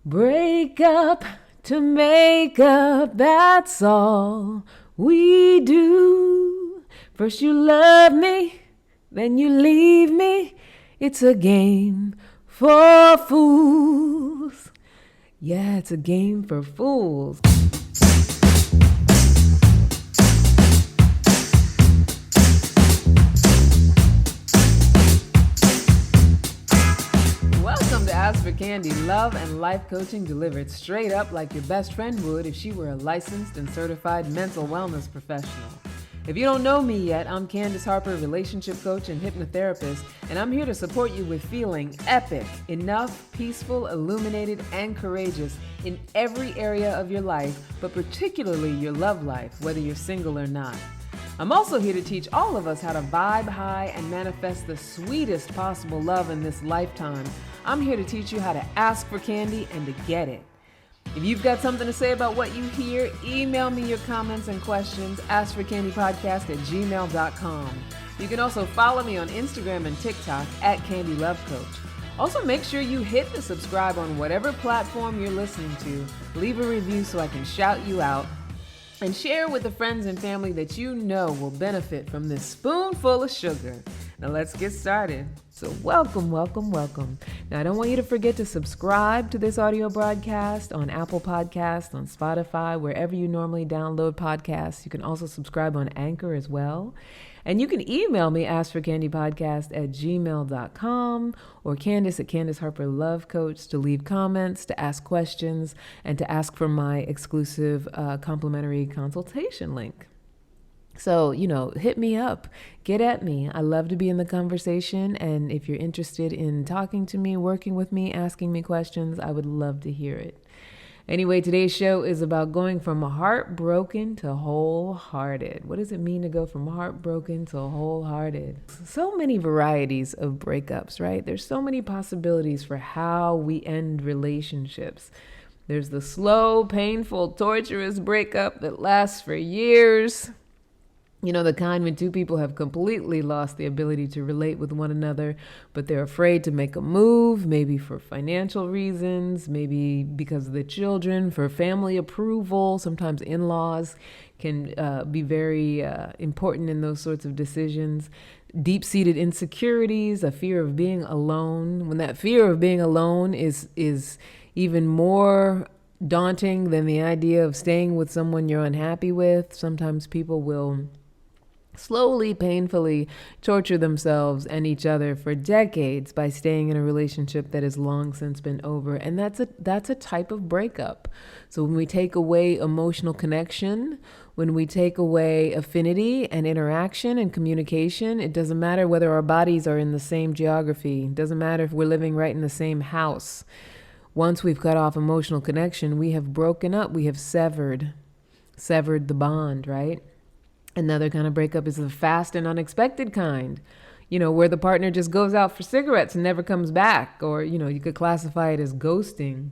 Break up to make up, that's all we do. First you love me, then you leave me. It's a game for fools. Yeah, it's a game for fools. Welcome to Ask for Candy, love and life coaching delivered straight up like your best friend would if she were a licensed and certified mental wellness professional. If you don't know me yet, I'm Candace Harper, relationship coach and hypnotherapist, and I'm here to support you with feeling epic, enough, peaceful, illuminated, and courageous in every area of your life, but particularly your love life, whether you're single or not. I'm also here to teach all of us how to vibe high and manifest the sweetest possible love in this lifetime. I'm here to teach you how to ask for candy and to get it. If you've got something to say about what you hear, email me your comments and questions, askforcandypodcast@gmail.com. You can also follow me on Instagram and TikTok @CandyLoveCoach. Also, make sure you hit the subscribe on whatever platform you're listening to. Leave a review so I can shout you out. And share with the friends and family that you know will benefit from this spoonful of sugar. Now let's get started. So welcome. Now I don't want you to forget to subscribe to this audio broadcast on Apple Podcasts, on Spotify, wherever you normally download podcasts. You can also subscribe on Anchor as well. And you can email me, askforcandypodcast@gmail.com or Candace at Candace Harper Love Coach to leave comments, to ask questions, and to ask for my exclusive complimentary consultation link. So, hit me up, get at me. I love to be in the conversation. And if you're interested in talking to me, working with me, asking me questions, I would love to hear it. Anyway, today's show is about going from heartbroken to wholehearted. What does it mean to go from heartbroken to wholehearted? So many varieties of breakups, right? There's so many possibilities for how we end relationships. There's the slow, painful, torturous breakup that lasts for years. The kind when two people have completely lost the ability to relate with one another, but they're afraid to make a move, maybe for financial reasons, maybe because of the children, for family approval. Sometimes in-laws can be very important in those sorts of decisions. Deep-seated insecurities, a fear of being alone. When that fear of being alone is even more daunting than the idea of staying with someone you're unhappy with, sometimes people will slowly, painfully torture themselves and each other for decades by staying in a relationship that has long since been over. And that's a type of breakup. So when we take away emotional connection, when we take away affinity and interaction and communication, it doesn't matter whether our bodies are in the same geography. It doesn't matter if we're living right in the same house. Once we've cut off emotional connection, we have broken up, we have severed the bond, right? Another kind of breakup is the fast and unexpected kind, where the partner just goes out for cigarettes and never comes back. Or, you could classify it as ghosting.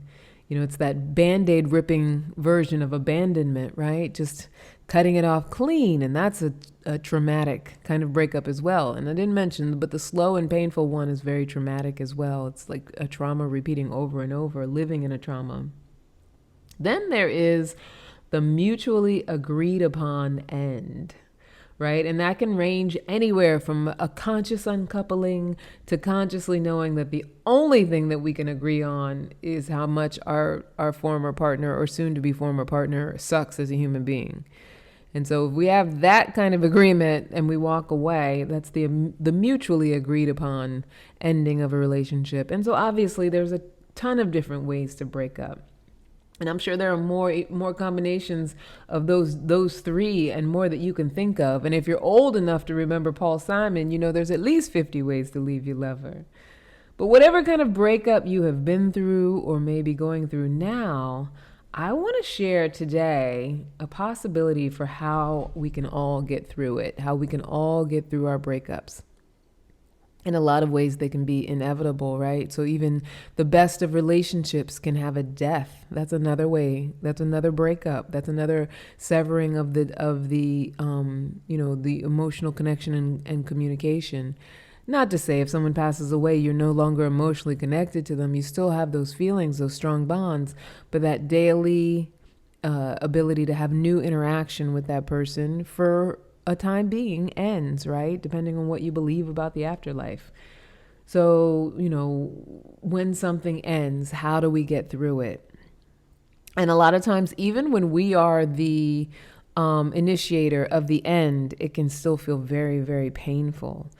It's that Band-Aid ripping version of abandonment, right? Just cutting it off clean. And that's a traumatic kind of breakup as well. And I didn't mention, but the slow and painful one is very traumatic as well. It's like a trauma repeating over and over, living in a trauma. Then there is the mutually agreed upon end, right? And that can range anywhere from a conscious uncoupling to consciously knowing that the only thing that we can agree on is how much our former partner or soon to be former partner sucks as a human being. And so if we have that kind of agreement and we walk away, that's the mutually agreed upon ending of a relationship. And so obviously there's a ton of different ways to break up. And I'm sure there are more combinations of those three and more that you can think of. And if you're old enough to remember Paul Simon, there's at least 50 ways to leave your lover. But whatever kind of breakup you have been through or maybe going through now, I want to share today a possibility for how we can all get through it, how we can all get through our breakups. In a lot of ways, they can be inevitable, right? So even the best of relationships can have a death. That's another way. That's another breakup. That's another severing of the emotional connection and communication. Not to say if someone passes away, you're no longer emotionally connected to them. You still have those feelings, those strong bonds, but that daily ability to have new interaction with that person for a time being ends, right? Depending on what you believe about the afterlife. So, when something ends, how do we get through it? And a lot of times, even when we are the initiator of the end, it can still feel very, very painful.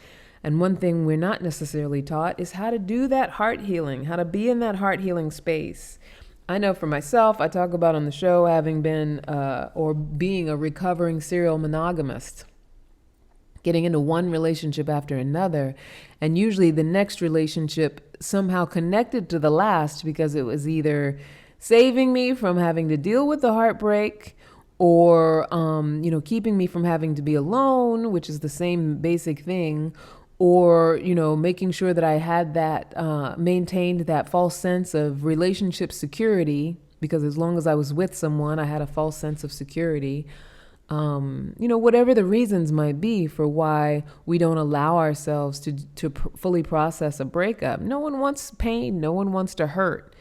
And one thing we're not necessarily taught is how to do that heart healing, how to be in that heart healing space. I know for myself, I talk about on the show having been or being a recovering serial monogamist, getting into one relationship after another. And usually the next relationship somehow connected to the last because it was either saving me from having to deal with the heartbreak or, keeping me from having to be alone, which is the same basic thing, or, making sure that I had that, maintained that false sense of relationship security, because as long as I was with someone, I had a false sense of security. Whatever the reasons might be for why we don't allow ourselves to fully process a breakup. No one wants pain. No one wants to hurt.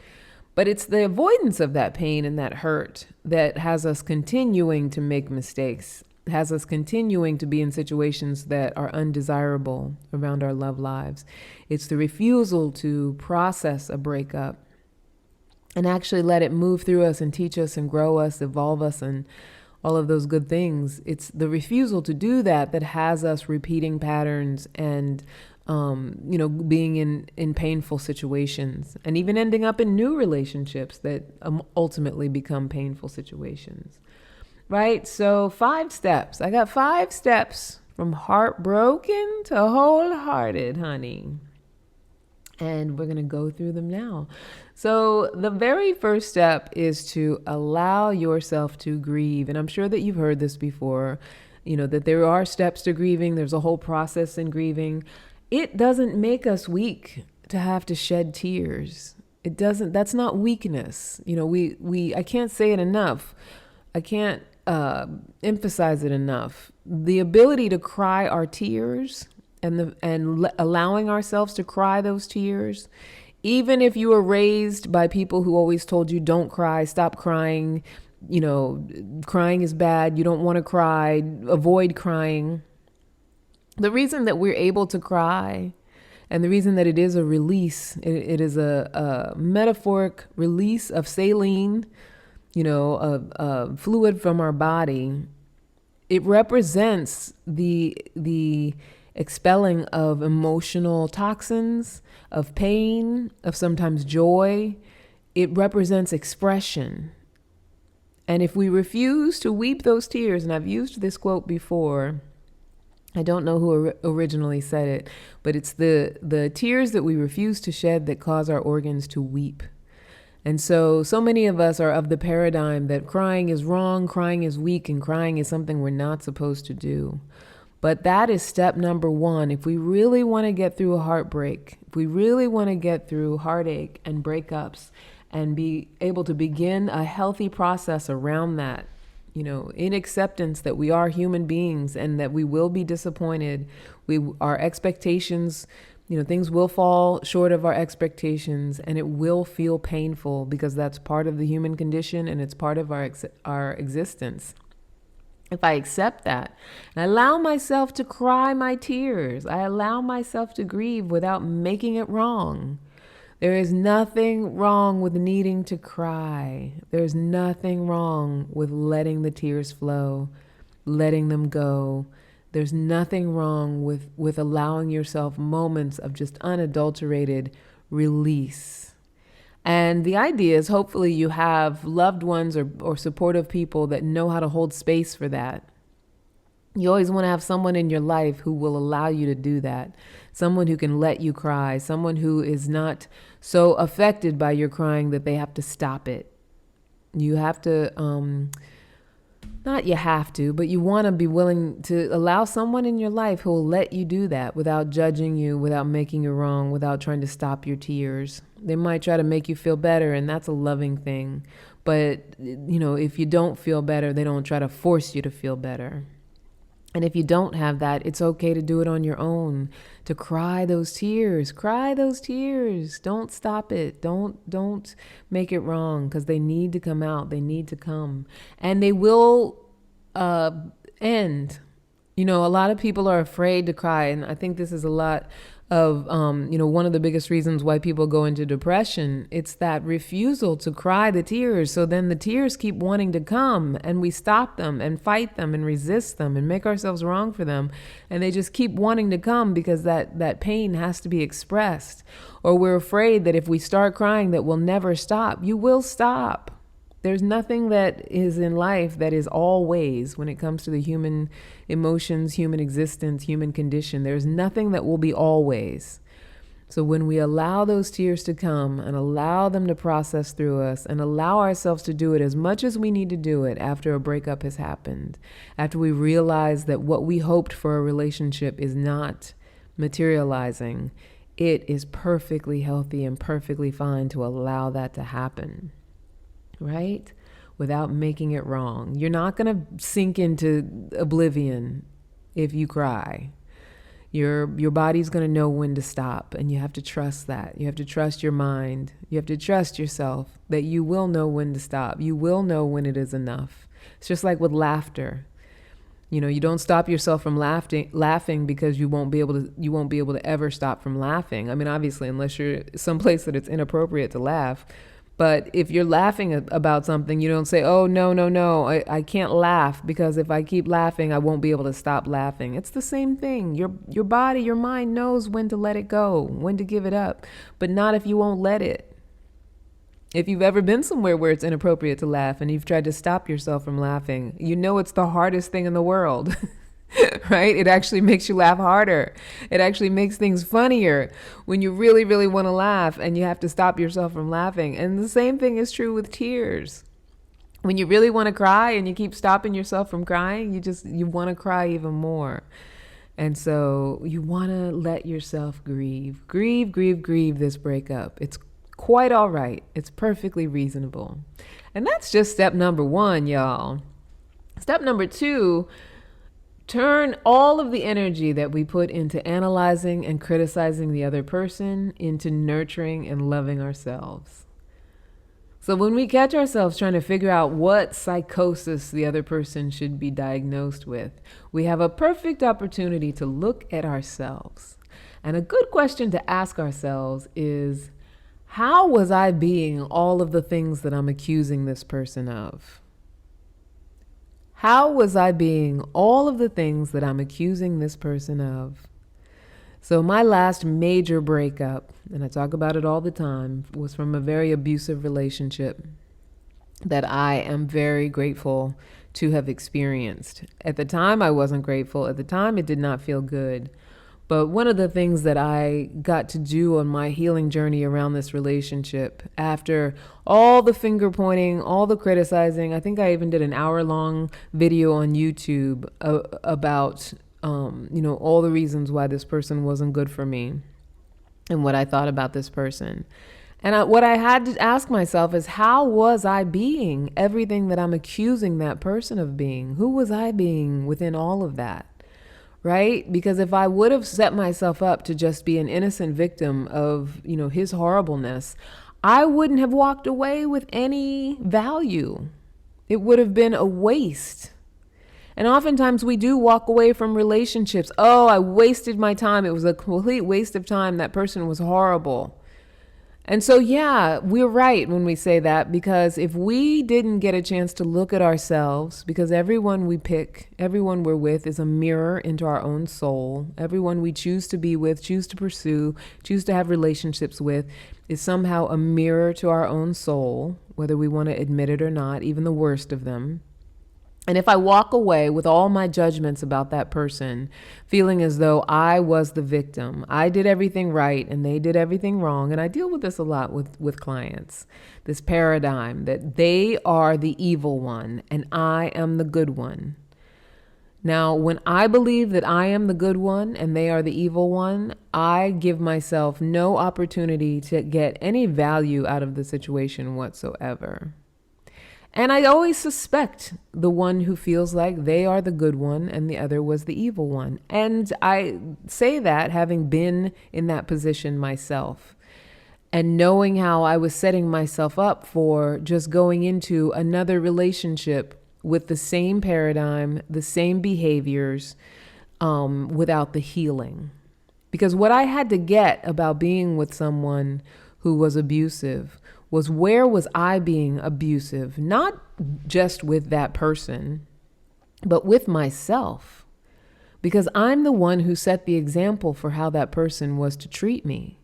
But it's the avoidance of that pain and that hurt that has us continuing to make mistakes, has us continuing to be in situations that are undesirable around our love lives. It's the refusal to process a breakup and actually let it move through us and teach us and grow us, evolve us, and all of those good things. It's the refusal to do that that has us repeating patterns and being in painful situations and even ending up in new relationships that ultimately become painful situations. Right? So 5 steps. I got 5 steps from heartbroken to wholehearted, honey. And we're going to go through them now. So the very first step is to allow yourself to grieve. And I'm sure that you've heard this before, that there are steps to grieving. There's a whole process in grieving. It doesn't make us weak to have to shed tears. It doesn't, that's not weakness. I can't say it enough. I can't emphasize it enough. The ability to cry our tears and allowing ourselves to cry those tears, even if you were raised by people who always told you don't cry, stop crying, crying is bad, you don't want to cry, avoid crying. The reason that we're able to cry and the reason that it is a release, it is a metaphoric release of saline, a fluid from our body. It represents the expelling of emotional toxins, of pain, of sometimes joy. It represents expression. And if we refuse to weep those tears, and I've used this quote before, I don't know who originally said it, but it's the tears that we refuse to shed that cause our organs to weep. And so many of us are of the paradigm that crying is wrong, crying is weak, and crying is something we're not supposed to do. But that is step number 1. If we really want to get through a heartbreak, if we really want to get through heartache and breakups and be able to begin a healthy process around that, in acceptance that we are human beings and that we will be disappointed, our expectations, things will fall short of our expectations and it will feel painful because that's part of the human condition and it's part of our existence. If I accept that and I allow myself to cry my tears, I allow myself to grieve without making it wrong. There is nothing wrong with needing to cry. There's nothing wrong with letting the tears flow, letting them go. There's nothing wrong with allowing yourself moments of just unadulterated release. And the idea is hopefully you have loved ones or supportive people that know how to hold space for that. You always want to have someone in your life who will allow you to do that. Someone who can let you cry. Someone who is not so affected by your crying that they have to stop it. You have to, not you have to, but you want to be willing to allow someone in your life who will let you do that without judging you, without making you wrong, without trying to stop your tears. They might try to make you feel better, and that's a loving thing. But, if you don't feel better, they don't try to force you to feel better. And if you don't have that, it's okay to do it on your own, to cry those tears. Cry those tears. Don't stop it. Don't make it wrong, because they need to come out. They need to come. And they will end. You know, a lot of people are afraid to cry, and I think this is a lot of, one of the biggest reasons why people go into depression. It's that refusal to cry the tears. So then the tears keep wanting to come, and we stop them and fight them and resist them and make ourselves wrong for them. And they just keep wanting to come because that pain has to be expressed. Or we're afraid that if we start crying that we'll never stop. You will stop. There's nothing that is in life that is always, when it comes to the human emotions, human existence, human condition. There's nothing that will be always. So when we allow those tears to come and allow them to process through us and allow ourselves to do it as much as we need to do it after a breakup has happened, after we realize that what we hoped for a relationship is not materializing, it is perfectly healthy and perfectly fine to allow that to happen. Right? Without making it wrong. You're not going to sink into oblivion if you cry. Your body's going to know when to stop, and you have to trust that. You have to trust your mind. You have to trust yourself that you will know when to stop. You will know when it is enough. It's just like with laughter. You know, you don't stop yourself from laughing because you won't be able to ever stop from laughing. I mean, obviously, unless you're someplace that it's inappropriate to laugh. But if you're laughing about something, you don't say, oh, no, I can't laugh, because if I keep laughing, I won't be able to stop laughing. It's the same thing. Your body, your mind knows when to let it go, when to give it up, but not if you won't let it. If you've ever been somewhere where it's inappropriate to laugh and you've tried to stop yourself from laughing, you know it's the hardest thing in the world. Right? It actually makes you laugh harder. It actually makes things funnier when you really, really want to laugh and you have to stop yourself from laughing. And the same thing is true with tears. When you really want to cry and you keep stopping yourself from crying, you want to cry even more. And so you want to let yourself grieve this breakup. It's quite all right. It's perfectly reasonable. And that's just step number 1, y'all. Step number 2, turn all of the energy that we put into analyzing and criticizing the other person into nurturing and loving ourselves. So when we catch ourselves trying to figure out what psychosis the other person should be diagnosed with, we have a perfect opportunity to look at ourselves. And a good question to ask ourselves is, how was I being all of the things that I'm accusing this person of? How was I being all of the things that I'm accusing this person of? So my last major breakup, and I talk about it all the time, was from a very abusive relationship that I am very grateful to have experienced. At the time, I wasn't grateful. At the time, it did not feel good. But one of the things that I got to do on my healing journey around this relationship, after all the finger pointing, all the criticizing, I think I even did an hour-long video on YouTube about, all the reasons why this person wasn't good for me and what I thought about this person. And what I had to ask myself is, how was I being everything that I'm accusing that person of being? Who was I being within all of that? Right? Because if I would have set myself up to just be an innocent victim of, his horribleness, I wouldn't have walked away with any value. It would have been a waste. And oftentimes we do walk away from relationships. Oh, I wasted my time. It was a complete waste of time. That person was horrible. And so, yeah, we're right when we say that, because if we didn't get a chance to look at ourselves, because everyone we pick, everyone we're with is a mirror into our own soul. Everyone we choose to be with, choose to pursue, choose to have relationships with is somehow a mirror to our own soul, whether we want to admit it or not, even the worst of them. And if I walk away with all my judgments about that person, feeling as though I was the victim, I did everything right and they did everything wrong, and I deal with this a lot with clients, this paradigm that they are the evil one and I am the good one. Now, when I believe that I am the good one and they are the evil one, I give myself no opportunity to get any value out of the situation whatsoever. And I always suspect the one who feels like they are the good one and the other was the evil one. And I say that having been in that position myself and knowing how I was setting myself up for just going into another relationship with the same paradigm, the same behaviors, without the healing. Because what I had to get about being with someone who was abusive was, where was I being abusive? Not just with that person, but with myself. Because I'm the one who set the example for how that person was to treat me.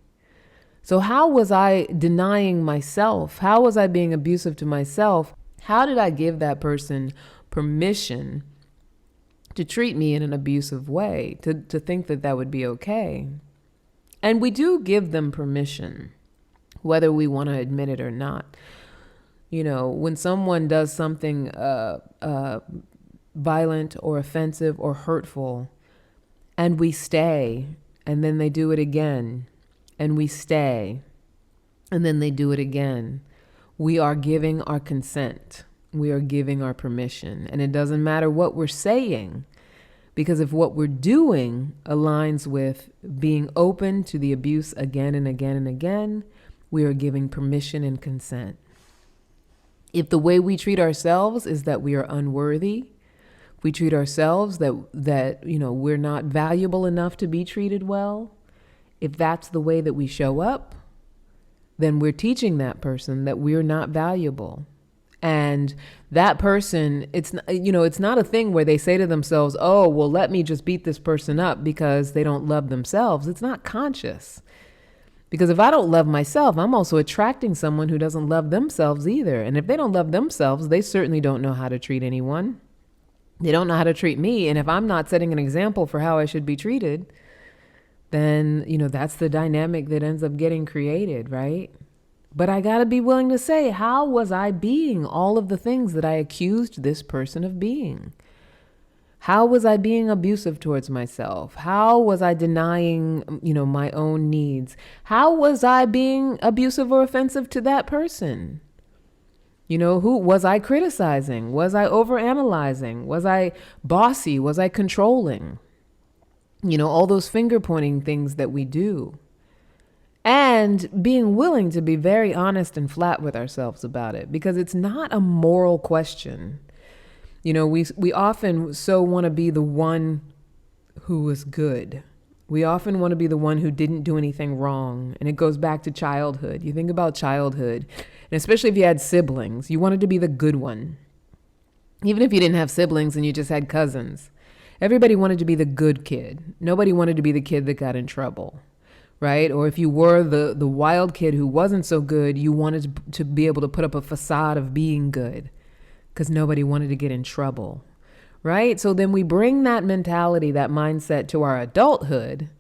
So how was I denying myself? How was I being abusive to myself? How did I give that person permission to treat me in an abusive way, to think that that would be okay? And we do give them permission, whether we want to admit it or not. You know, when someone does something violent or offensive or hurtful, and we stay, and then they do it again, and we stay, and then they do it again, we are giving our consent. We are giving our permission. And it doesn't matter what we're saying, because if what we're doing aligns with being open to the abuse again and again and again, we are giving permission and consent. If the way we treat ourselves is that we are unworthy, we treat ourselves that we're not valuable enough to be treated well, if that's the way that we show up, then we're teaching that person that we're not valuable. And that person, it's not a thing where they say to themselves, oh, well, let me just beat this person up because they don't love themselves. It's not conscious. Because if I don't love myself, I'm also attracting someone who doesn't love themselves either. And if they don't love themselves, they certainly don't know how to treat anyone. They don't know how to treat me. And if I'm not setting an example for how I should be treated, then, that's the dynamic that ends up getting created, right? But I got to be willing to say, how was I being all of the things that I accused this person of being? How was I being abusive towards myself? How was I denying, my own needs? How was I being abusive or offensive to that person? Who was I criticizing? Was I overanalyzing? Was I bossy? Was I controlling? All those finger pointing things that we do. And being willing to be very honest and flat with ourselves about it, because it's not a moral question. We often so want to be the one who was good. We often want to be the one who didn't do anything wrong. And it goes back to childhood. You think about childhood, and especially if you had siblings, you wanted to be the good one. Even if you didn't have siblings and you just had cousins, everybody wanted to be the good kid. Nobody wanted to be the kid that got in trouble, right? Or if you were the wild kid who wasn't so good, you wanted to be able to put up a facade of being good, because nobody wanted to get in trouble, right? So then we bring that mentality, that mindset to our adulthood,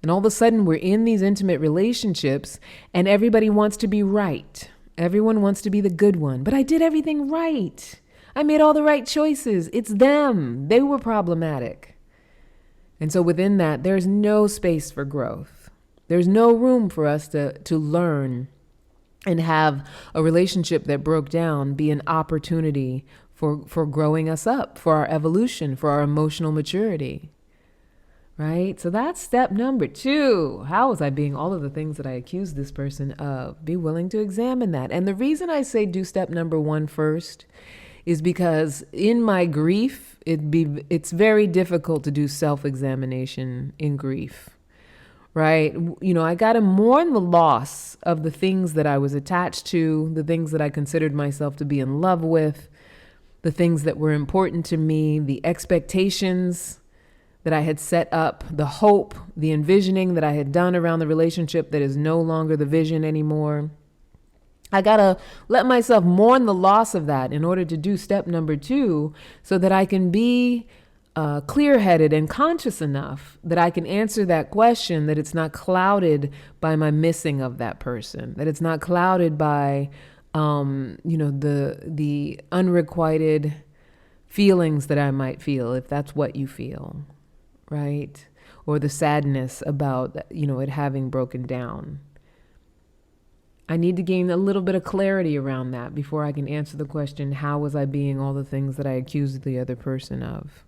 and all of a sudden we're in these intimate relationships and everybody wants to be right. Everyone wants to be the good one, but I did everything right. I made all the right choices. It's them. They were problematic. And so within that, there's no space for growth. There's no room for us to learn and have a relationship that broke down be an opportunity for growing us up, for our evolution, for our emotional maturity, right? So that's step number 2. How was I being all of the things that I accused this person of? Be willing to examine that. And the reason I say do step number 1 first is because in my grief, it's very difficult to do self-examination in grief. Right? I got to mourn the loss of the things that I was attached to, the things that I considered myself to be in love with, the things that were important to me, the expectations that I had set up, the hope, the envisioning that I had done around the relationship that is no longer the vision anymore. I got to let myself mourn the loss of that in order to do step number 2, so that I can be clear-headed and conscious enough that I can answer that question, that it's not clouded by my missing of that person, that it's not clouded by, the unrequited feelings that I might feel, if that's what you feel, right? Or the sadness about, it having broken down. I need to gain a little bit of clarity around that before I can answer the question, how was I being all the things that I accused the other person of?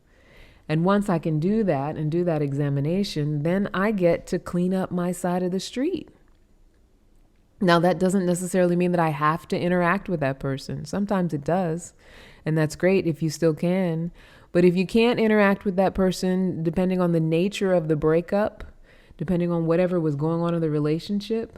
And once I can do that and do that examination, then I get to clean up my side of the street. Now, that doesn't necessarily mean that I have to interact with that person. Sometimes it does, and that's great if you still can. But if you can't interact with that person, depending on the nature of the breakup, depending on whatever was going on in the relationship,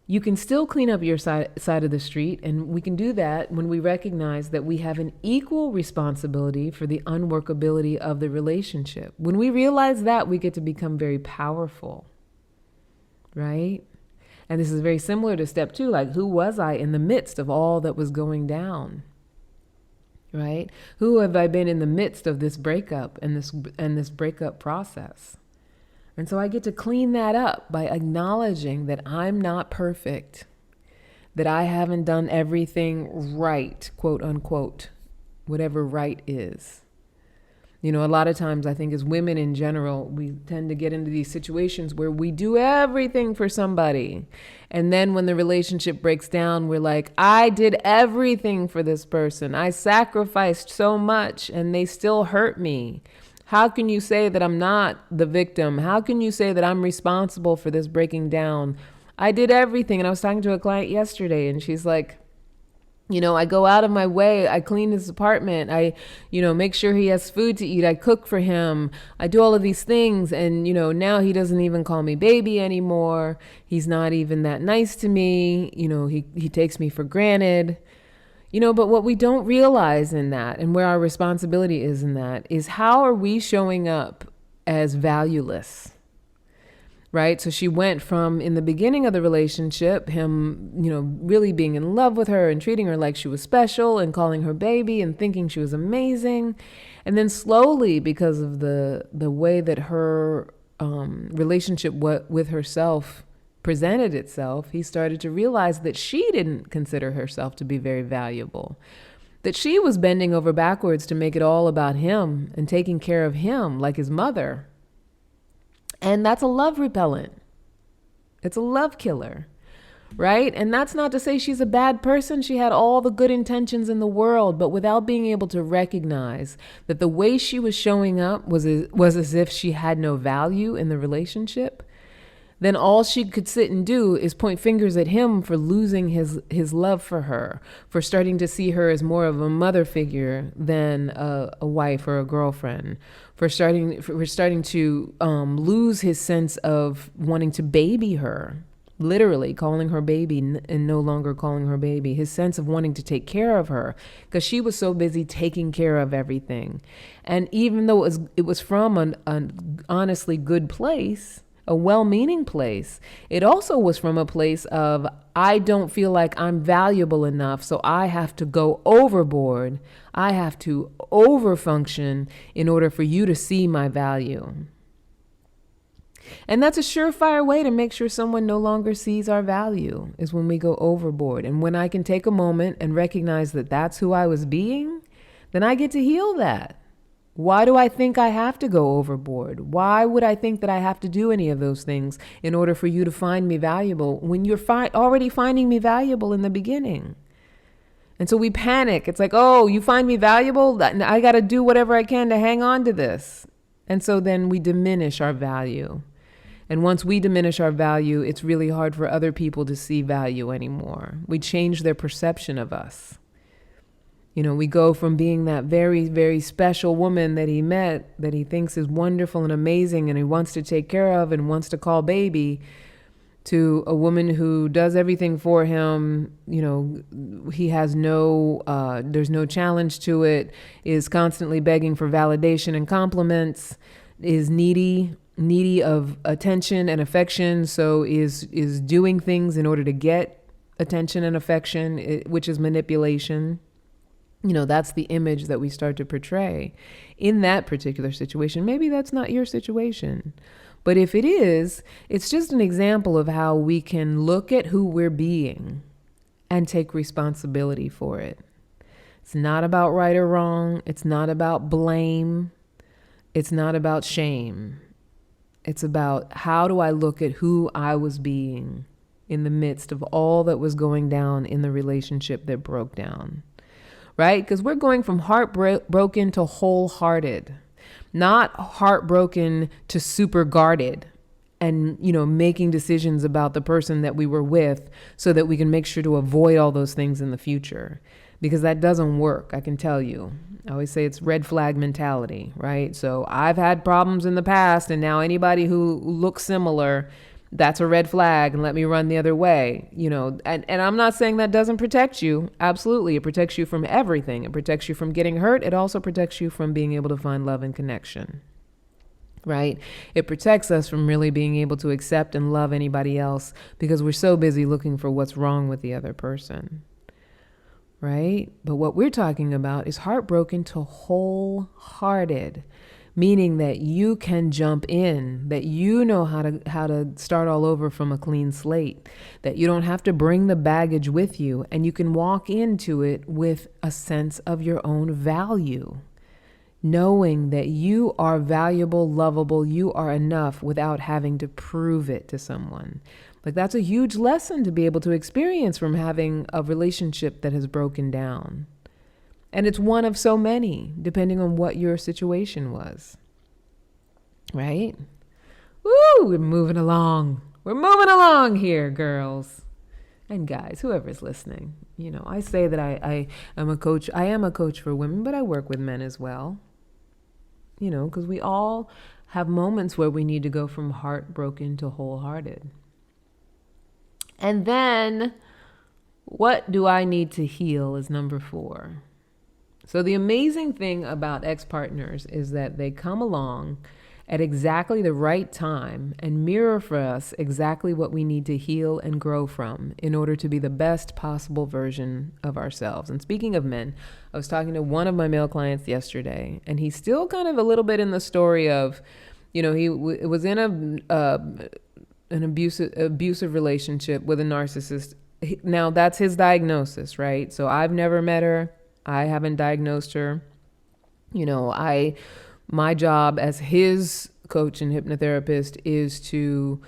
you can still clean up your side of the street. And we can do that when we recognize that we have an equal responsibility for the unworkability of the relationship. When we realize that, we get to become very powerful, right? And this is very similar to step 2, like, who was I in the midst of all that was going down, right? Who have I been in the midst of this breakup and this breakup process? And so I get to clean that up by acknowledging that I'm not perfect, that I haven't done everything right, quote unquote, whatever right is. You know, a lot of times I think as women in general, we tend to get into these situations where we do everything for somebody. And then when the relationship breaks down, we're like, I did everything for this person. I sacrificed so much and they still hurt me. How can you say that I'm not the victim? How can you say that I'm responsible for this breaking down? I did everything. And I was talking to a client yesterday and she's like, you know, I go out of my way. I clean his apartment. I, make sure he has food to eat. I cook for him. I do all of these things. And, now he doesn't even call me baby anymore. He's not even that nice to me. He takes me for granted. But what we don't realize in that, and where our responsibility is in that, is how are we showing up as valueless? Right? So she went from, in the beginning of the relationship, him, really being in love with her and treating her like she was special and calling her baby and thinking she was amazing. And then slowly, because of the way that her relationship with herself presented itself, he started to realize that she didn't consider herself to be very valuable, that she was bending over backwards to make it all about him and taking care of him like his mother. And that's a love repellent. It's a love killer, right? And that's not to say she's a bad person. She had all the good intentions in the world, but without being able to recognize that the way she was showing up was as if she had no value in the relationship, then all she could sit and do is point fingers at him for losing his love for her, for starting to see her as more of a mother figure than a wife or a girlfriend, for starting to lose his sense of wanting to baby her, literally calling her baby and no longer calling her baby, his sense of wanting to take care of her, because she was so busy taking care of everything. And even though it was from an honestly good place, a well-meaning place, it also was from a place of, I don't feel like I'm valuable enough, so I have to go overboard. I have to overfunction in order for you to see my value. And that's a surefire way to make sure someone no longer sees our value, is when we go overboard. And when I can take a moment and recognize that that's who I was being, then I get to heal that. Why do I think I have to go overboard? Why would I think that I have to do any of those things in order for you to find me valuable when you're already finding me valuable in the beginning? And so we panic. It's like, oh, you find me valuable? I got to do whatever I can to hang on to this. And so then we diminish our value. And once we diminish our value, it's really hard for other people to see value anymore. We change their perception of us. We go from being that very, very special woman that he met, that he thinks is wonderful and amazing and he wants to take care of and wants to call baby, to a woman who does everything for him. He has there's no challenge to it, is constantly begging for validation and compliments, is needy of attention and affection, so is doing things in order to get attention and affection, which is manipulation. That's the image that we start to portray in that particular situation. Maybe that's not your situation. But if it is, it's just an example of how we can look at who we're being and take responsibility for it. It's not about right or wrong. It's not about blame. It's not about shame. It's about, how do I look at who I was being in the midst of all that was going down in the relationship that broke down, right? Because we're going from heartbroken to wholehearted, not heartbroken to super guarded and, making decisions about the person that we were with so that we can make sure to avoid all those things in the future. Because that doesn't work, I can tell you. I always say it's red flag mentality, right? So I've had problems in the past, and now anybody who looks similar, that's a red flag, and let me run the other way, and I'm not saying that doesn't protect you. Absolutely. It protects you from everything. It protects you from getting hurt. It also protects you from being able to find love and connection, right? It protects us from really being able to accept and love anybody else because we're so busy looking for what's wrong with the other person, right? But what we're talking about is heartbroken to wholehearted, meaning that you can jump in, that you know how to start all over from a clean slate, that you don't have to bring the baggage with you, and you can walk into it with a sense of your own value, knowing that you are valuable, lovable, you are enough without having to prove it to someone. Like, that's a huge lesson to be able to experience from having a relationship that has broken down. And it's one of so many, depending on what your situation was. Right? Woo, we're moving along. We're moving along here, girls. And guys, whoever's listening. I say that I am a coach. I am a coach for women, but I work with men as well. Because we all have moments where we need to go from heartbroken to wholehearted. And then, what do I need to heal is number 4. So the amazing thing about ex-partners is that they come along at exactly the right time and mirror for us exactly what we need to heal and grow from in order to be the best possible version of ourselves. And speaking of men, I was talking to one of my male clients yesterday, and he's still kind of a little bit in the story of, he was in an abusive relationship with a narcissist. Now, that's his diagnosis, right? So I've never met her. I haven't diagnosed her. My job as his coach and hypnotherapist is to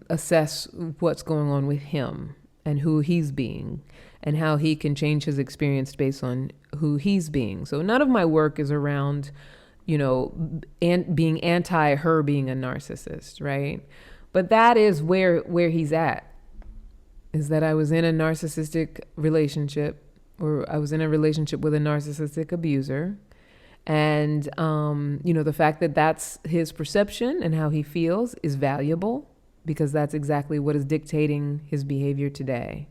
assess what's going on with him and who he's being and how he can change his experience based on who he's being. So none of my work is around, being anti her being a narcissist, right? But that is where he's at, is that I was in a narcissistic relationship, or I was in a relationship with a narcissistic abuser. And, the fact that that's his perception and how he feels is valuable because that's exactly what is dictating his behavior today,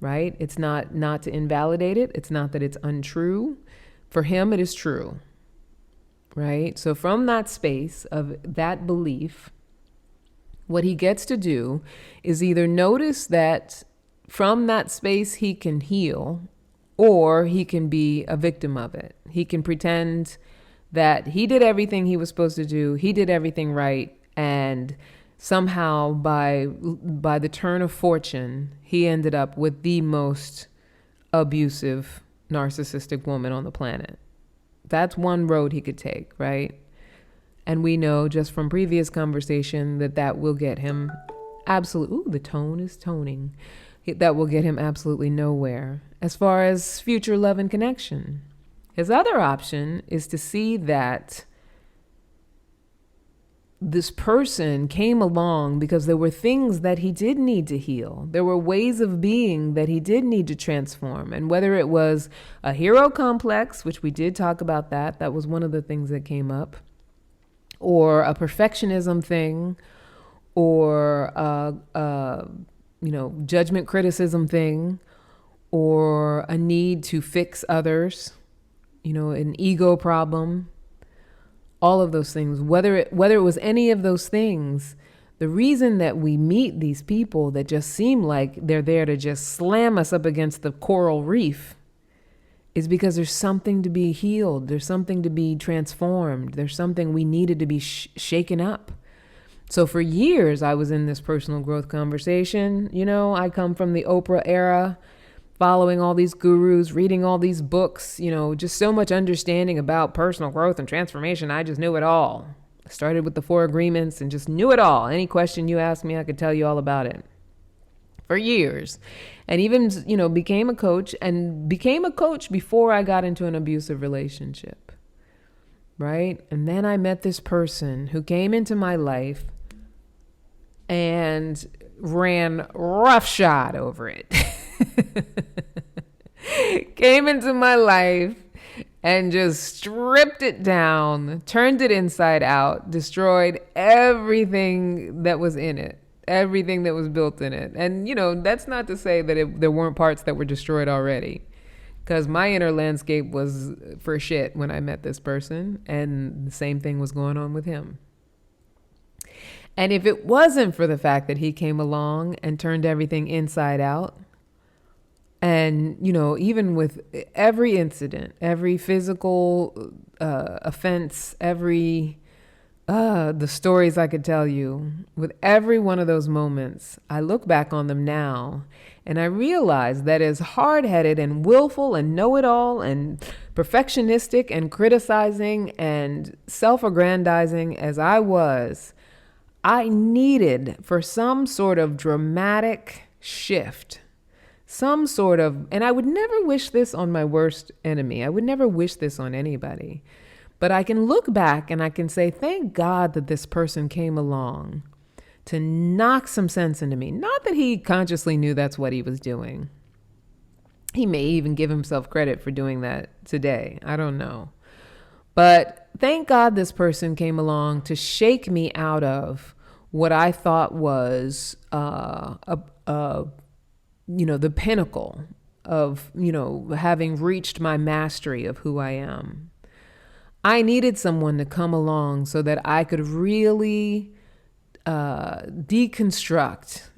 right? It's not to invalidate it. It's not that it's untrue. For him, it is true, right? So from that space of that belief, what he gets to do is either notice that from that space he can heal, or he can be a victim of it. He can pretend that he did everything he was supposed to do, he did everything right, and somehow by the turn of fortune, he ended up with the most abusive, narcissistic woman on the planet. That's one road he could take, right? And we know just from previous conversation that will get him the tone is toning. That will get him absolutely nowhere as far as future love and connection. His other option is to see that this person came along because there were things that he did need to heal. There were ways of being that he did need to transform. And whether it was a hero complex, which we did talk about that was one of the things that came up, or a perfectionism thing, or judgment criticism thing, or a need to fix others, an ego problem, all of those things, whether it was any of those things, the reason that we meet these people that just seem like they're there to just slam us up against the coral reef is because there's something to be healed. There's something to be transformed. There's something we needed to be shaken up. So for years, I was in this personal growth conversation. I come from the Oprah era, following all these gurus, reading all these books, just so much understanding about personal growth and transformation. I just knew it all. I started with the 4 agreements and just knew it all. Any question you asked me, I could tell you all about it. for years, and even, became a coach before I got into an abusive relationship. Right? And then I met this person who came into my life and ran roughshod over it. Came into my life and just stripped it down, turned it inside out, destroyed everything that was in it, everything that was built in it. And, that's not to say that there weren't parts that were destroyed already, because my inner landscape was for shit when I met this person, and the same thing was going on with him. And if it wasn't for the fact that he came along and turned everything inside out, and, even with every incident, every physical offense, the stories I could tell you, with every one of those moments, I look back on them now and I realize that as hard-headed and willful and know-it-all and perfectionistic and criticizing and self-aggrandizing as I was, I needed for some sort of dramatic shift. And I would never wish this on my worst enemy. I would never wish this on anybody. But I can look back and I can say, thank God that this person came along to knock some sense into me. Not that he consciously knew that's what he was doing. He may even give himself credit for doing that today. I don't know. But thank God this person came along to shake me out of what I thought was the pinnacle of, having reached my mastery of who I am. I needed someone to come along so that I could really deconstruct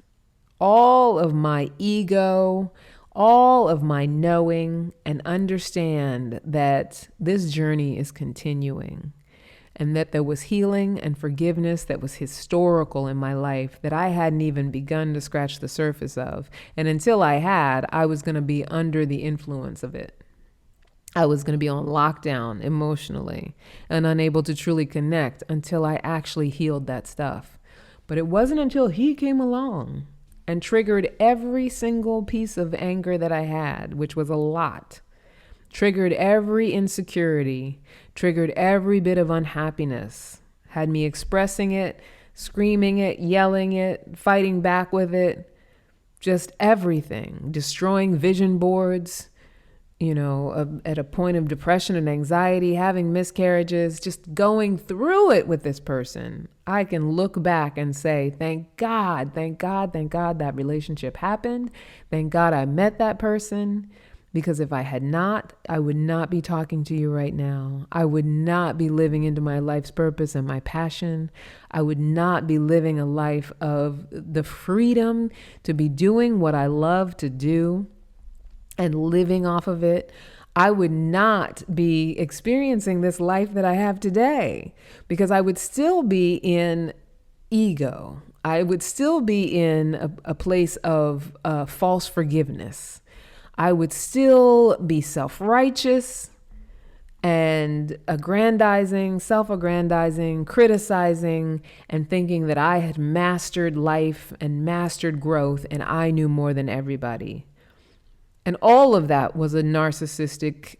all of my ego, all of my knowing, and understand that this journey is continuing, and that there was healing and forgiveness that was historical in my life that I hadn't even begun to scratch the surface of. And until I had, I was going to be under the influence of it. I was going to be on lockdown emotionally and unable to truly connect until I actually healed that stuff. But it wasn't until he came along and triggered every single piece of anger that I had, which was a lot, triggered every insecurity, triggered every bit of unhappiness, had me expressing it, screaming it, yelling it, fighting back with it, just everything, destroying vision boards, at a point of depression and anxiety, having miscarriages, just going through it with this person. I can look back and say, thank God that relationship happened. Thank God I met that person. Because if I had not, I would not be talking to you right now. I would not be living into my life's purpose and my passion. I would not be living a life of the freedom to be doing what I love to do and living off of it. I would not be experiencing this life that I have today, because I would still be in ego. I would still be in a place of false forgiveness. I would still be self-righteous and self-aggrandizing, criticizing, and thinking that I had mastered life and mastered growth and I knew more than everybody. And all of that was a narcissistic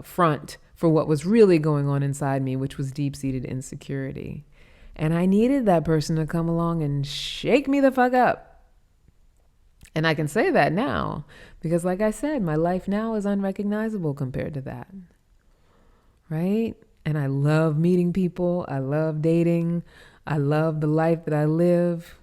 front for what was really going on inside me, which was deep-seated insecurity. And I needed that person to come along and shake me the fuck up. And I can say that now because, like I said, my life now is unrecognizable compared to that. Right? And I love meeting people. I love dating. I love the life that I live.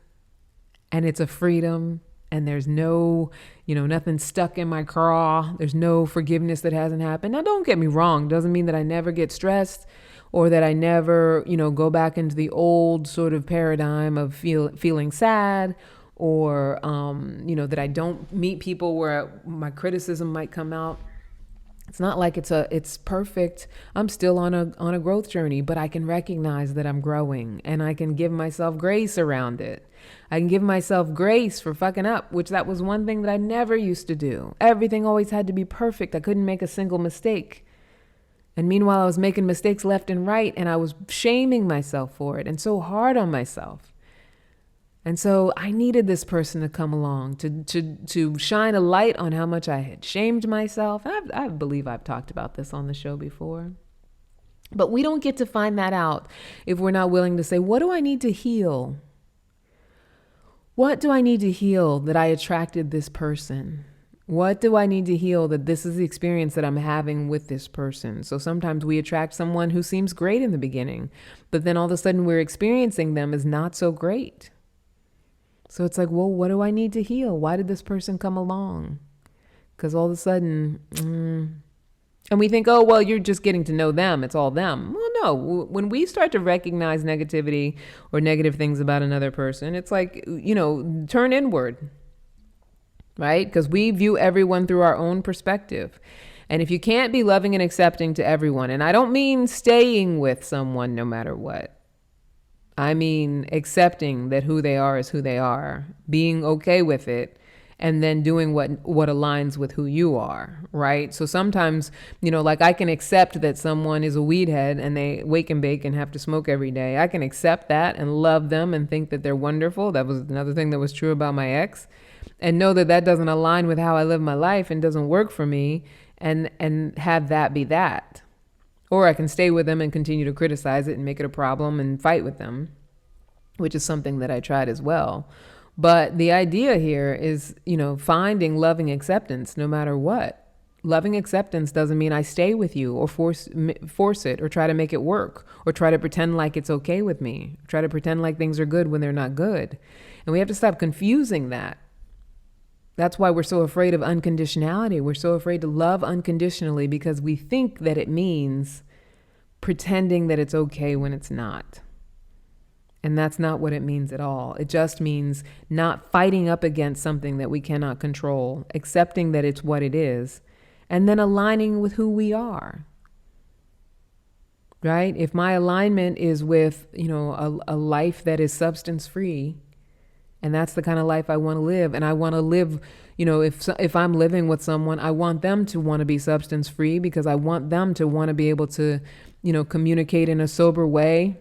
And it's a freedom. And there's no, nothing stuck in my craw. There's no forgiveness that hasn't happened. Now, don't get me wrong. Doesn't mean that I never get stressed or that I never, go back into the old sort of paradigm of feeling sad, or, that I don't meet people where my criticism might come out. It's not like it's perfect. I'm still on a growth journey, but I can recognize that I'm growing and I can give myself grace around it. I can give myself grace for fucking up, which that was one thing that I never used to do. Everything always had to be perfect. I couldn't make a single mistake. And meanwhile, I was making mistakes left and right, and I was shaming myself for it and so hard on myself. And so I needed this person to come along to shine a light on how much I had shamed myself. I believe I've talked about this on the show before. But we don't get to find that out if we're not willing to say, what do I need to heal? What do I need to heal that I attracted this person? What do I need to heal that this is the experience that I'm having with this person? So sometimes we attract someone who seems great in the beginning, but then all of a sudden we're experiencing them as not so great. So it's like, well, what do I need to heal? Why did this person come along? Because all of a sudden, and we think, oh, well, you're just getting to know them. It's all them. Well, no. When we start to recognize negativity or negative things about another person, it's like, turn inward, right? Because we view everyone through our own perspective. And if you can't be loving and accepting to everyone, and I don't mean staying with someone no matter what, I mean accepting that who they are is who they are, being okay with it, and then doing what aligns with who you are, right? So sometimes, like I can accept that someone is a weed head and they wake and bake and have to smoke every day. I can accept that and love them and think that they're wonderful. That was another thing that was true about my ex. And know that that doesn't align with how I live my life and doesn't work for me, and have that be that. Or I can stay with them and continue to criticize it and make it a problem and fight with them, which is something that I tried as well. But the idea here is, finding loving acceptance no matter what. Loving acceptance doesn't mean I stay with you or force it or try to make it work or try to pretend like it's okay with me. Try to pretend like things are good when they're not good. And we have to stop confusing that. That's why we're so afraid of unconditionality. We're so afraid to love unconditionally because we think that it means pretending that it's okay when it's not. And that's not what it means at all. It just means not fighting up against something that we cannot control, accepting that it's what it is, and then aligning with who we are. Right? If my alignment is with, a life that is substance free, and that's the kind of life I want to live. And I want to live, if I'm living with someone, I want them to want to be substance free because I want them to want to be able to, communicate in a sober way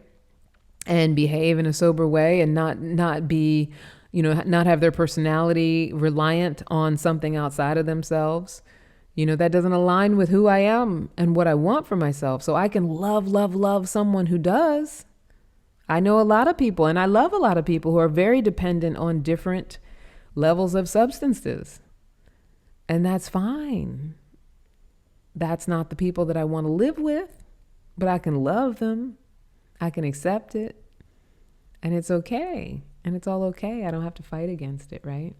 and behave in a sober way and not be, not have their personality reliant on something outside of themselves. That doesn't align with who I am and what I want for myself. So I can love someone who does. I know a lot of people, and I love a lot of people who are very dependent on different levels of substances. And that's fine. That's not the people that I want to live with, but I can love them. I can accept it. And it's okay. And it's all okay. I don't have to fight against it, right?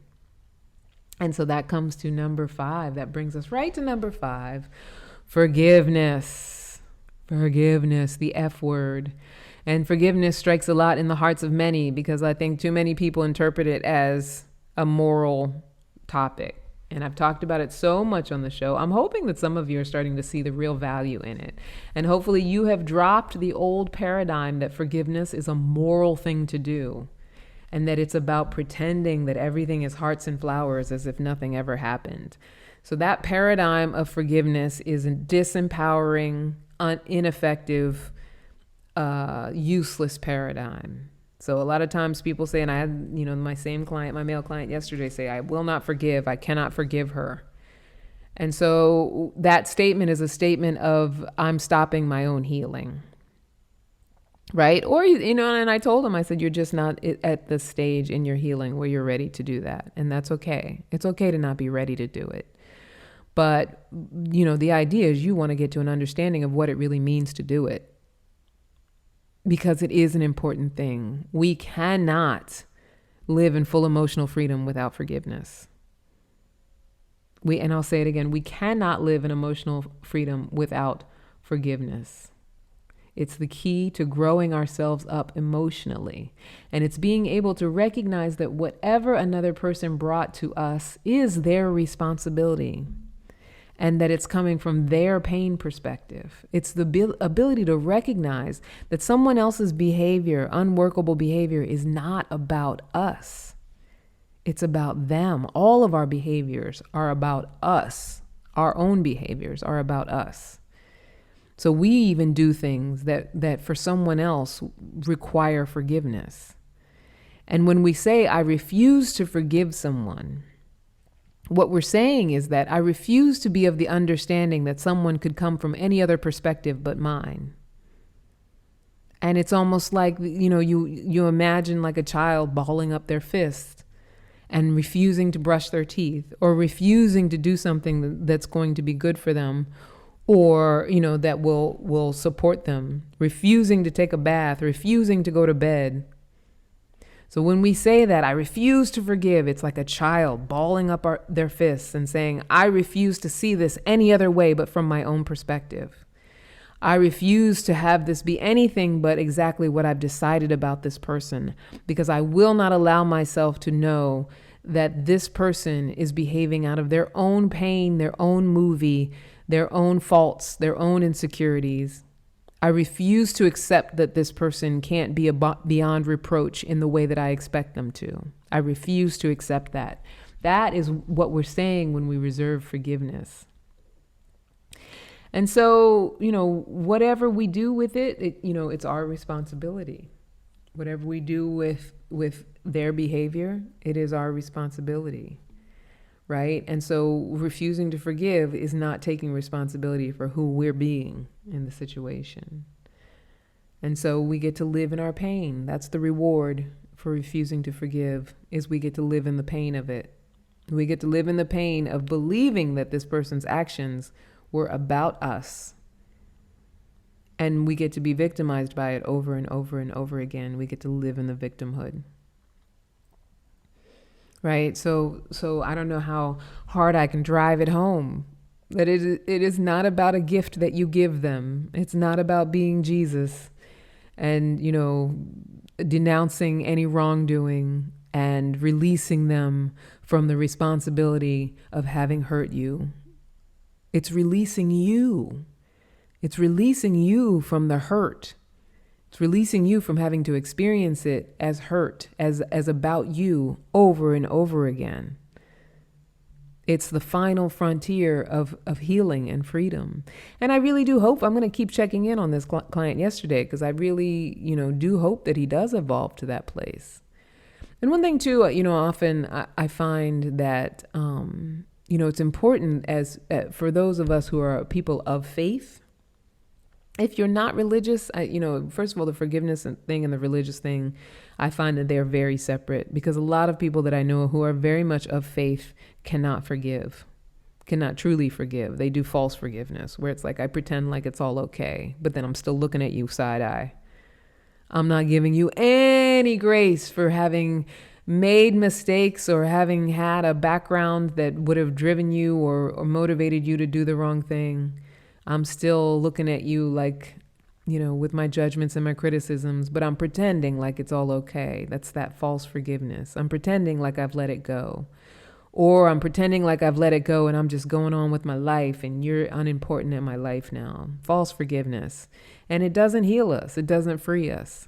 And so that comes to number 5. That brings us right to number 5. Forgiveness. Forgiveness, the F word. And forgiveness strikes a lot in the hearts of many because I think too many people interpret it as a moral topic. And I've talked about it so much on the show. I'm hoping that some of you are starting to see the real value in it. And hopefully you have dropped the old paradigm that forgiveness is a moral thing to do and that it's about pretending that everything is hearts and flowers as if nothing ever happened. So that paradigm of forgiveness is a disempowering, ineffective, useless paradigm. So a lot of times people say, and I had, my same client, my male client yesterday say, I will not forgive. I cannot forgive her. And so that statement is a statement of I'm stopping my own healing. Right? Or, and I told him, I said, you're just not at the stage in your healing where you're ready to do that. And that's okay. It's okay to not be ready to do it. But, the idea is you want to get to an understanding of what it really means to do it. Because it is an important thing. We cannot live in full emotional freedom without forgiveness. And I'll say it again, we cannot live in emotional freedom without forgiveness. It's the key to growing ourselves up emotionally. And it's being able to recognize that whatever another person brought to us is their responsibility. And that it's coming from their pain perspective. It's the ability to recognize that someone else's behavior, unworkable behavior, is not about us. It's about them. All of our behaviors are about us. Our own behaviors are about us. So we even do things that for someone else require forgiveness. And when we say, I refuse to forgive someone, what we're saying is that I refuse to be of the understanding that someone could come from any other perspective but mine. And it's almost like, you imagine like a child balling up their fist and refusing to brush their teeth, or refusing to do something that's going to be good for them, or, that will support them, refusing to take a bath, refusing to go to bed. So when we say that, I refuse to forgive, it's like a child balling up their fists and saying, I refuse to see this any other way but from my own perspective. I refuse to have this be anything but exactly what I've decided about this person, because I will not allow myself to know that this person is behaving out of their own pain, their own movie, their own faults, their own insecurities. I refuse to accept that this person can't be beyond reproach in the way that I expect them to. I refuse to accept that. That is what we're saying when we reserve forgiveness. And so, whatever we do with it, it's our responsibility. Whatever we do with their behavior, it is our responsibility. Right? And so refusing to forgive is not taking responsibility for who we're being in the situation. And so we get to live in our pain. That's the reward for refusing to forgive, is we get to live in the pain of it. We get to live in the pain of believing that this person's actions were about us. And we get to be victimized by it over and over and over again. We get to live in the victimhood. Right? So I don't know how hard I can drive it home that it is not about a gift that you give them. It's not about being Jesus and, denouncing any wrongdoing and releasing them from the responsibility of having hurt you. It's releasing you. It's releasing you from the hurt. It's releasing you from having to experience it as hurt, as about you over and over again. It's the final frontier of healing and freedom. And I really do hope, I'm going to keep checking in on this client yesterday, because I really, do hope that he does evolve to that place. And one thing too, often I find that, it's important for those of us who are people of faith. If you're not religious, first of all, the forgiveness thing and the religious thing, I find that they're very separate, because a lot of people that I know who are very much of faith cannot forgive, cannot truly forgive. They do false forgiveness, where it's like, I pretend like it's all okay, but then I'm still looking at you side eye. I'm not giving you any grace for having made mistakes or having had a background that would have driven you or motivated you to do the wrong thing. I'm still looking at you like, with my judgments and my criticisms, but I'm pretending like it's all okay. That's that false forgiveness. I'm pretending like I've let it go. Or I'm pretending like I've let it go and I'm just going on with my life and you're unimportant in my life now. False forgiveness. And it doesn't heal us. It doesn't free us.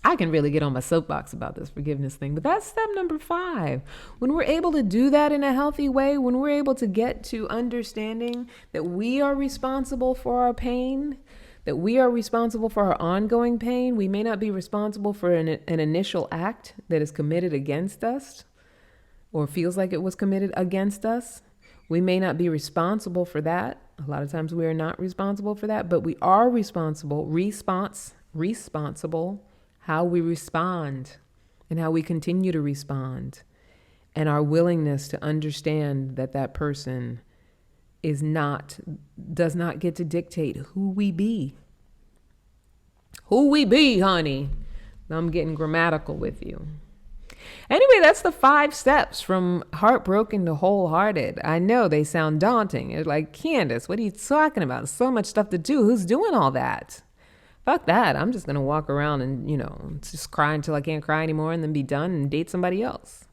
I can really get on my soapbox about this forgiveness thing, but that's step number 5. When we're able to do that in a healthy way, when we're able to get to understanding that we are responsible for our pain, that we are responsible for our ongoing pain, we may not be responsible for an initial act that is committed against us or feels like it was committed against us. We may not be responsible for that. A lot of times we are not responsible for that, but we are responsible how we respond and how we continue to respond, and our willingness to understand that that person does not get to dictate who we be. Who we be, honey. I'm getting grammatical with you. Anyway, that's the 5 steps from heartbroken to wholehearted. I know they sound daunting. It's like, Candace, what are you talking about? So much stuff to do. Who's doing all that? Fuck that. I'm just going to walk around and, just cry until I can't cry anymore and then be done and date somebody else.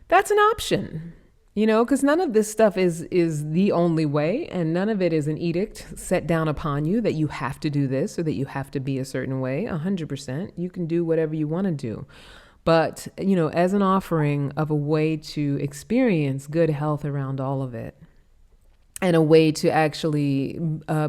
That's an option, because none of this stuff is the only way, and none of it is an edict set down upon you that you have to do this or that you have to be a certain way. 100%. You can do whatever you want to do. But, as an offering of a way to experience good health around all of it, and a way to actually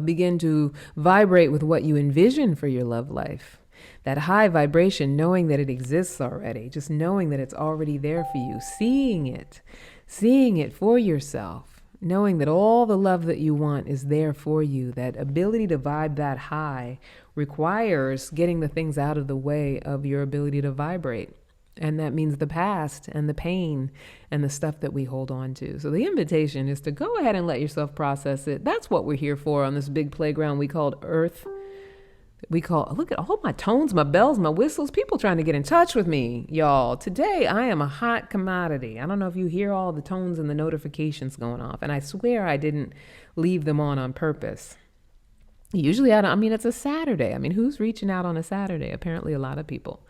begin to vibrate with what you envision for your love life. that high vibration, knowing that it exists already, just knowing that it's already there for you, seeing it for yourself, knowing that all the love that you want is there for you. That ability to vibe that high requires getting the things out of the way of your ability to vibrate. And that means the past and the pain and the stuff that we hold on to. So the invitation is to go ahead and let yourself process it. That's what we're here for on this big playground we called Earth. Look at all my tones, my bells, my whistles, people trying to get in touch with me, y'all. Today, I am a hot commodity. I don't know if you hear all the tones and the notifications going off. And I swear I didn't leave them on purpose. Usually, it's a Saturday. Who's reaching out on a Saturday? Apparently, a lot of people.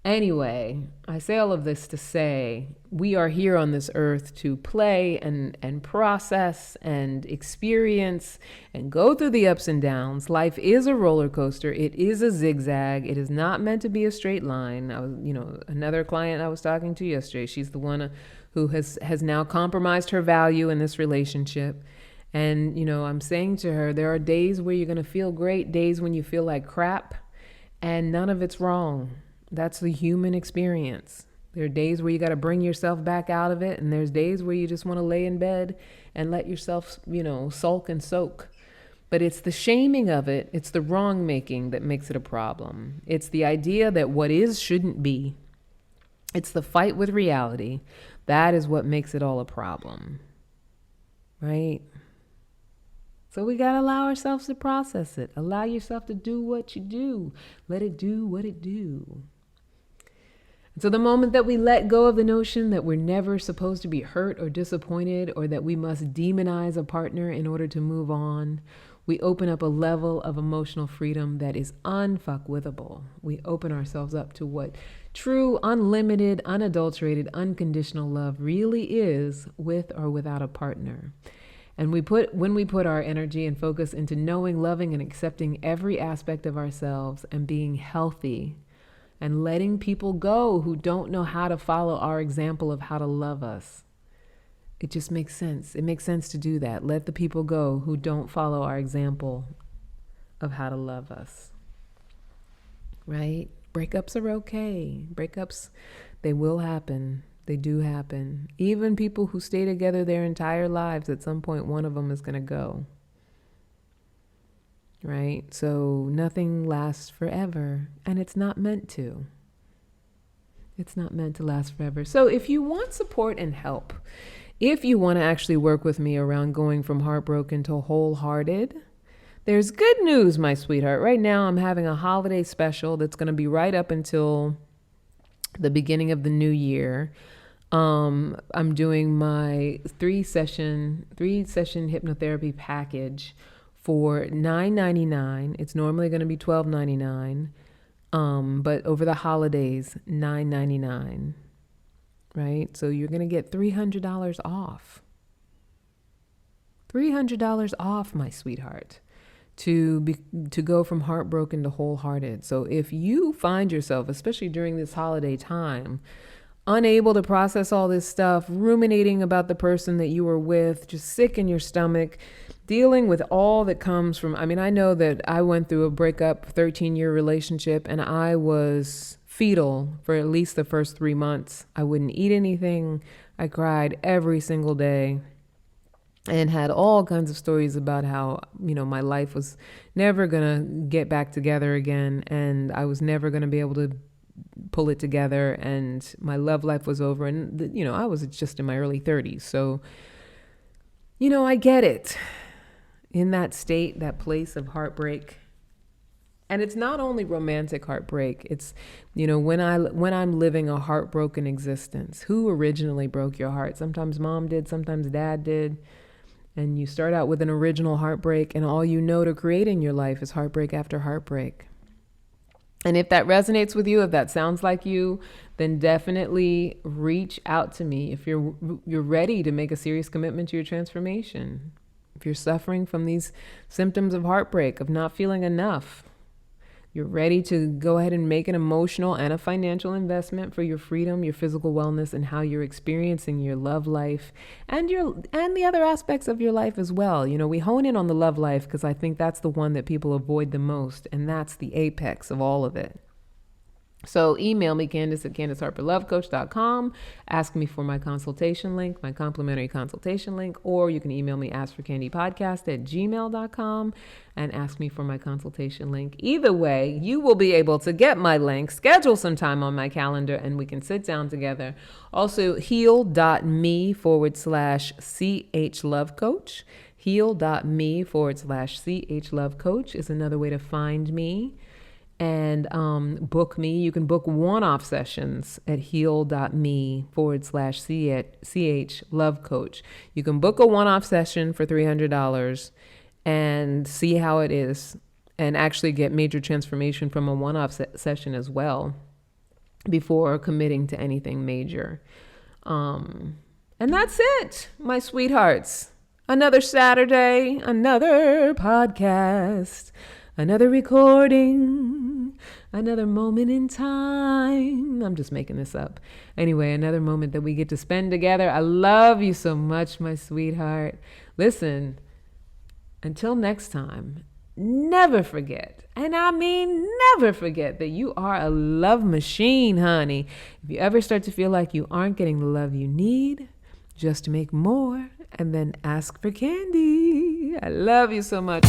Anyway, I say all of this to say we are here on this earth to play and process and experience and go through the ups and downs. Life is a roller coaster. It is a zigzag. It is not meant to be a straight line. Another client I was talking to yesterday, she's the one who has now compromised her value in this relationship. And, I'm saying to her, there are days where you're going to feel great, days when you feel like crap, and none of it's wrong. That's the human experience. There are days where you got to bring yourself back out of it. And there's days where you just want to lay in bed and let yourself, sulk and soak. But it's the shaming of it. It's the wrong making that makes it a problem. It's the idea that what is shouldn't be. It's the fight with reality. That is what makes it all a problem. Right? So we got to allow ourselves to process it. Allow yourself to do what you do. Let it do what it do. So the moment that we let go of the notion that we're never supposed to be hurt or disappointed, or that we must demonize a partner in order to move on, we open up a level of emotional freedom that is unfuckwithable. We open ourselves up to what true, unlimited, unadulterated, unconditional love really is, with or without a partner. And when we put our energy and focus into knowing, loving, and accepting every aspect of ourselves and being healthy, and letting people go who don't know how to follow our example of how to love us. It just makes sense. It makes sense to do that. Let the people go who don't follow our example of how to love us. Right? Breakups are okay. Breakups, they will happen. They do happen. Even people who stay together their entire lives, at some point, one of them is going to go. Right? So nothing lasts forever, and it's not meant to. It's not meant to last forever. So if you want support and help, if you want to actually work with me around going from heartbroken to wholehearted, there's good news, my sweetheart. Right now, I'm having a holiday special that's going to be right up until the beginning of the new year. I'm doing my three session hypnotherapy package for $9.99. It's normally going to be $12.99, but over the holidays, $9.99. Right? So you're going to get $300 off. $300 off, my sweetheart, to go from heartbroken to wholehearted. So if you find yourself, especially during this holiday time, unable to process all this stuff, ruminating about the person that you were with, just sick in your stomach, dealing with all that comes from, I know that I went through a breakup, 13-year relationship, and I was fetal for at least the first 3 months. I wouldn't eat anything. I cried every single day and had all kinds of stories about how, my life was never going to get back together again, and I was never going to be able to pull it together, and my love life was over. And, I was just in my early 30s. So, I get it. In that state, that place of heartbreak. And it's not only romantic heartbreak. It's, when I'm living a heartbroken existence. Who originally broke your heart? Sometimes mom did, sometimes dad did. And you start out with an original heartbreak, and all you know to create in your life is heartbreak after heartbreak. And if that resonates with you, if that sounds like you, then definitely reach out to me if you're ready to make a serious commitment to your transformation. If you're suffering from these symptoms of heartbreak, of not feeling enough, You're ready to go ahead and make an emotional and a financial investment for your freedom, your physical wellness, and how you're experiencing your love life and the other aspects of your life as well. You know, we hone in on the love life because I think that's the one that people avoid the most, and that's the apex of all of it. So email me, Candace at CandaceHarperLoveCoach.com. Ask me for my consultation link, my complimentary consultation link, or you can email me askforcandypodcast@gmail.com and ask me for my consultation link. Either way, you will be able to get my link, schedule some time on my calendar, and we can sit down together. Also, heal.me/CHLoveCoach. Heal.me/CHLoveCoach is another way to find me and book me. You can book one-off sessions at heal.me/CHLoveCoach. You can book a one-off session for $300 and see how it is and actually get major transformation from a one-off session as well before committing to anything major. And that's it, my sweethearts. Another Saturday, another podcast, another recording, another moment in time. I'm just making this up. Anyway, another moment that we get to spend together. I love you so much, my sweetheart. Listen, until next time, never forget, and I mean never forget, that you are a love machine, honey. If you ever start to feel like you aren't getting the love you need, just make more and then ask for candy. I love you so much.